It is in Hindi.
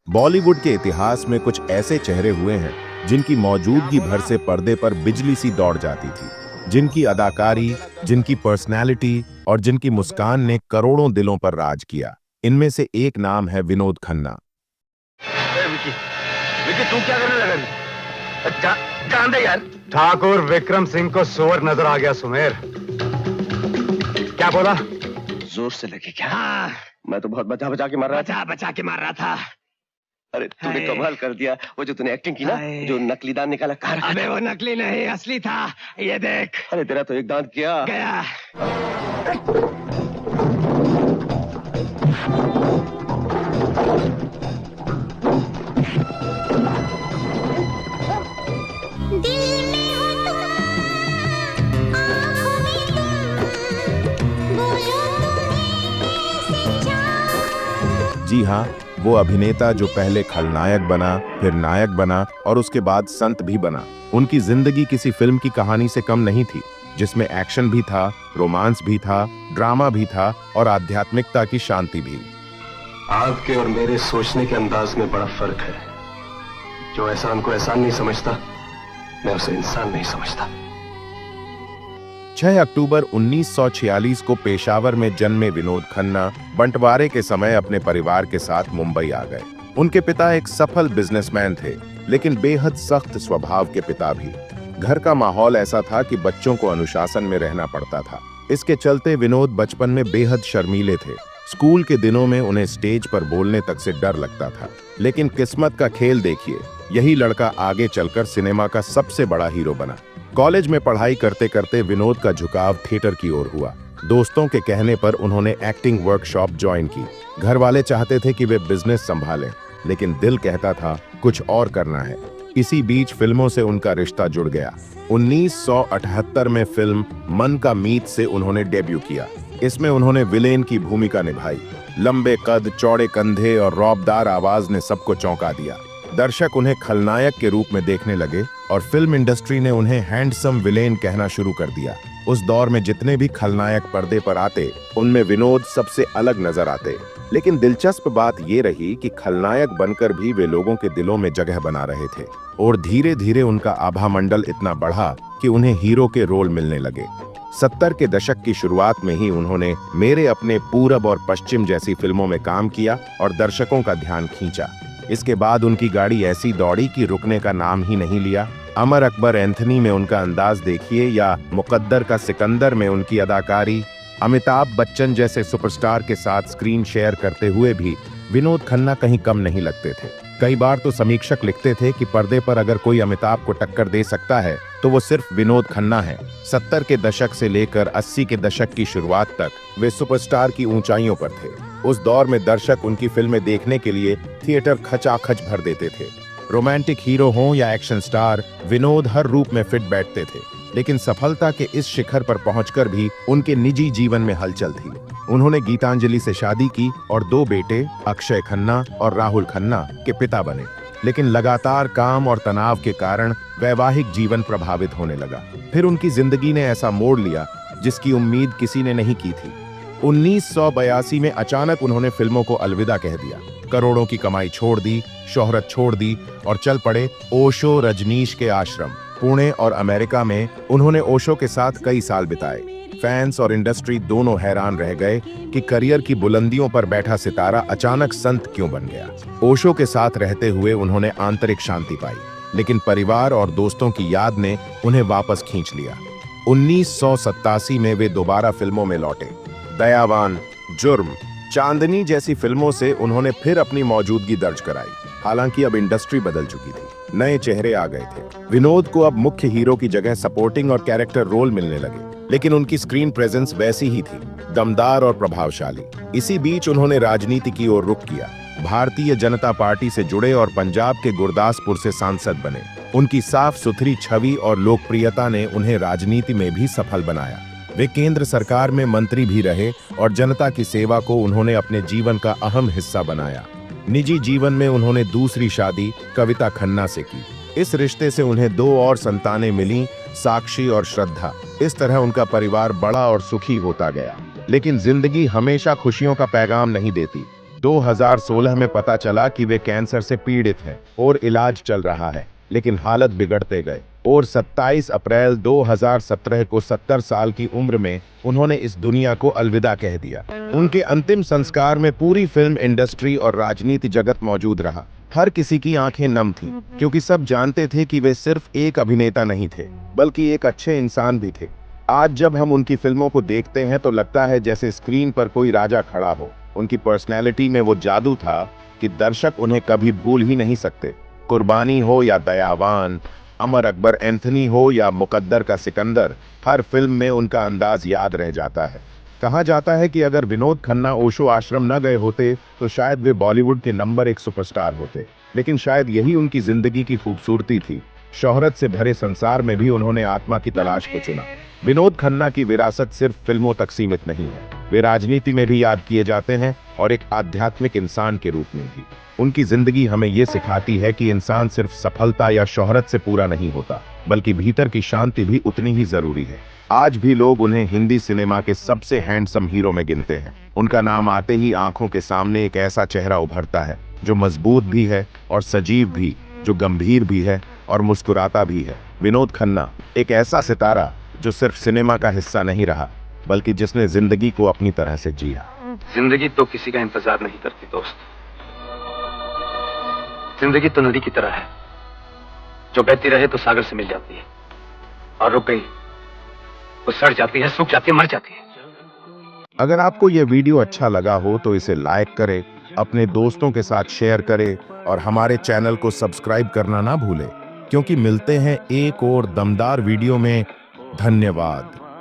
बॉलीवुड के इतिहास में कुछ ऐसे चेहरे हुए हैं जिनकी मौजूदगी भर से पर्दे पर बिजली सी दौड़ जाती थी, जिनकी अदाकारी, जिनकी पर्सनैलिटी और जिनकी मुस्कान ने करोड़ों दिलों पर राज किया। इनमें से एक नाम है विनोद खन्ना। विकी, विकी तू क्या करने लगा? जान दे यार। ठाकुर विक्रम सिंह को सुअर नजर आ गया। सुमेर क्या बोला? जोर से लगी क्या? हाँ। मैं तो बहुत बचा बचा के मार रहा था। बचा के मार रहा था। अरे तूने कमाल कर दिया। वो जो तूने एक्टिंग की ना, जो नकली दांत निकाला कार। अबे वो नकली नहीं असली था, ये देख। अरे तेरा तो एक दांत गया। जी हाँ, वो अभिनेता जो पहले खलनायक बना, फिर नायक बना और उसके बाद संत भी बना। उनकी जिंदगी किसी फिल्म की कहानी से कम नहीं थी, जिसमें एक्शन भी था, रोमांस भी था, ड्रामा भी था और आध्यात्मिकता की शांति भी। आपके और मेरे सोचने के अंदाज में बड़ा फर्क है। जो एहसान को एहसान नहीं समझता, मैं उसे इंसान नहीं समझता। 6 अक्टूबर 1946 को पेशावर में जन्मे विनोद खन्ना बंटवारे के समय अपने परिवार के साथ मुंबई आ गए। उनके पिता एक सफल बिजनेसमैन थे, लेकिन बेहद सख्त स्वभाव के पिता भी। घर का माहौल ऐसा था कि बच्चों को अनुशासन में रहना पड़ता था। इसके चलते विनोद बचपन में बेहद शर्मीले थे। स्कूल के दिनों में उन्हें स्टेज पर बोलने तक से डर लगता था। लेकिन किस्मत का खेल देखिए, यही लड़का आगे चलकर सिनेमा का सबसे बड़ा हीरो बना। कॉलेज में पढ़ाई करते करते विनोद का झुकाव थिएटर की ओर हुआ। दोस्तों के कहने पर उन्होंने एक्टिंग वर्कशॉप ज्वाइन की। घर वाले चाहते थे कि वे बिजनेस संभालें, लेकिन दिल कहता था कुछ और करना है। इसी बीच फिल्मों से उनका रिश्ता जुड़ गया। 1978 में फिल्म मन का मीत से उन्होंने डेब्यू किया। इसमें उन्होंने विलेन की भूमिका निभाई। लंबे कद, चौड़े कंधे और रौबदार आवाज ने सबको चौंका दिया। दर्शक उन्हें खलनायक के रूप में देखने लगे और फिल्म इंडस्ट्री ने उन्हें हैंडसम विलेन कहना शुरू कर दिया। उस दौर में जितने भी खलनायक पर्दे पर आते, उनमें विनोद सबसे अलग नजर आते। लेकिन दिलचस्प बात ये रही कि खलनायक बनकर भी वे लोगों के दिलों में जगह बना रहे थे और धीरे धीरे उनका आभा मंडल इतना बढ़ा कि उन्हें हीरो के रोल मिलने लगे। 70 के दशक की शुरुआत में ही उन्होंने मेरे अपने, पूरब और पश्चिम जैसी फिल्मों में काम किया और दर्शकों का ध्यान खींचा। इसके बाद उनकी गाड़ी ऐसी दौड़ी कि रुकने का नाम ही नहीं लिया। अमर अकबर एंथनी में उनका अंदाज देखिए या मुकद्दर का सिकंदर में उनकी अदाकारी। अमिताभ बच्चन जैसे सुपरस्टार के साथ स्क्रीन शेयर करते हुए भी विनोद खन्ना कहीं कम नहीं लगते थे। कई बार तो समीक्षक लिखते थे कि पर्दे पर अगर कोई अमिताभ को टक्कर दे सकता है तो वो सिर्फ विनोद खन्ना है। 70 के दशक से लेकर 80 के दशक की शुरुआत तक वे सुपरस्टार की ऊंचाइयों पर थे। उस दौर में दर्शक उनकी फिल्में देखने के लिए थिएटर खचाखच भर देते थे। रोमांटिक हीरो हों या एक्शन स्टार, विनोद हर रूप में फिट बैठते थे। लेकिन सफलता के इस शिखर पर पहुंचकर भी उनके निजी जीवन में हलचल थी। उन्होंने गीतांजलि से शादी की और 2 बेटे अक्षय खन्ना और राहुल खन्ना के पिता बने। लेकिन लगातार काम और तनाव के कारण वैवाहिक जीवन प्रभावित होने लगा। फिर उनकी जिंदगी ने ऐसा मोड़ लिया जिसकी उम्मीद किसी ने नहीं की थी। 1982 में अचानक उन्होंने फिल्मों को अलविदा कह दिया। करोड़ों की कमाई छोड़ दी, शोहरत छोड़ दी और चल पड़े ओशो रजनीश के आश्रम। पुणे और अमेरिका में उन्होंने ओशो के साथ कई साल बिताए। फैंस और इंडस्ट्री दोनों हैरान रह गए कि करियर की बुलंदियों पर बैठा सितारा अचानक संत क्यों बन गया। ओशो के साथ रहते हुए उन्होंने आंतरिक शांति पाई, लेकिन परिवार और दोस्तों की याद ने उन्हें वापस खींच लिया। 1987 में वे दोबारा फिल्मों में लौटे। दयावान, जुर्म, चांदनी जैसी फिल्मों से उन्होंने फिर अपनी मौजूदगी दर्ज कराई। हालांकि अब इंडस्ट्री बदल चुकी थी, नए चेहरे आ गए थे। विनोद को अब मुख्य हीरो की जगह सपोर्टिंग और कैरेक्टर रोल मिलने लगे, लेकिन उनकी स्क्रीन प्रेजेंस वैसी ही थी, दमदार और प्रभावशाली। इसी बीच उन्होंने राजनीति की ओर रुख किया। भारतीय जनता पार्टी से जुड़े और पंजाब के गुरदासपुर से सांसद बने। उनकी साफ सुथरी छवि और लोकप्रियता ने उन्हें राजनीति में भी सफल बनाया। वे केंद्र सरकार में मंत्री भी रहे और जनता की सेवा को उन्होंने अपने जीवन का अहम हिस्सा बनाया। निजी जीवन में उन्होंने दूसरी शादी कविता खन्ना से की। इस रिश्ते से उन्हें 2 और संतानें मिलीं, साक्षी और श्रद्धा। इस तरह उनका परिवार बड़ा और सुखी होता गया। लेकिन जिंदगी हमेशा खुशियों का पैगाम नहीं देती। 2016 में पता चला कि वे कैंसर से पीड़ित हैं और इलाज चल रहा है, लेकिन हालत बिगड़ते गए और 27 अप्रैल 2017 को 70 साल की उम्र में उन्होंने इस दुनिया को अलविदा कह दिया। उनके अंतिम संस्कार में पूरी फिल्म इंडस्ट्री और राजनीति जगत मौजूद रहा। हर किसी की आंखें नम थीं, क्योंकि सब जानते थे कि वे सिर्फ एक अभिनेता नहीं थे, बल्कि एक अच्छे इंसान भी थे। आज जब हम उनकी फिल्मों को देखते हैं तो लगता है जैसे स्क्रीन पर कोई राजा खड़ा हो। उनकी पर्सनैलिटी में वो जादू था कि दर्शक उन्हें कभी भूल ही नहीं सकते। कुर्बानी हो या दयावान, अमर अकबर एंथनी हो या मुकद्दर का सिकंदर, हर फिल्म में उनका अंदाज याद रह जाता है। कहा जाता है कि अगर विनोद खन्ना ओशो आश्रम न गए होते तो शायद वे बॉलीवुड के नंबर 1 सुपरस्टार होते, लेकिन शायद यही उनकी जिंदगी की खूबसूरती थी। शोहरत से भरे संसार में भी उन्होंने आत्मा की तलाश को चुना। विनोद खन्ना की विरासत सिर्फ फिल्मों तक सीमित नहीं है, वे राजनीति में भी याद किए जाते हैं और एक आध्यात्मिक इंसान के रूप में भी। उनकी जिंदगी हमें ये सिखाती है कि इंसान सिर्फ सफलता या शोहरत से पूरा नहीं होता, बल्कि भीतर की शांति भी उतनी ही जरूरी है। आज भी लोग उन्हें हिंदी सिनेमा के सबसे हैंडसम हीरो में गिनते हैं। उनका नाम आते ही आंखों के सामने एक ऐसा चेहरा उभरता है जो मजबूत भी है और सजीव भी, जो गंभीर भी है और मुस्कुराता भी है। विनोद खन्ना एक ऐसा सितारा जो सिर्फ सिनेमा का हिस्सा नहीं रहा, बल्कि जिसने जिंदगी को अपनी तरह से जिया। जिंदगी तो किसी का इंतजार नहीं करती दोस्त। जिंदगी तो नदी की तरह है, जो बहती रहे तो सागर से मिल जाती है, और रुक गई तो सड़ जाती है, सूख जाती है, मर जाती है। अगर आपको यह वीडियो अच्छा लगा हो तो इसे लाइक करें, अपने दोस्तों के साथ शेयर करें और हमारे चैनल को सब्सक्राइब करना ना भूलें, क्योंकि मिलते हैं एक और दमदार वीडियो में। धन्यवाद।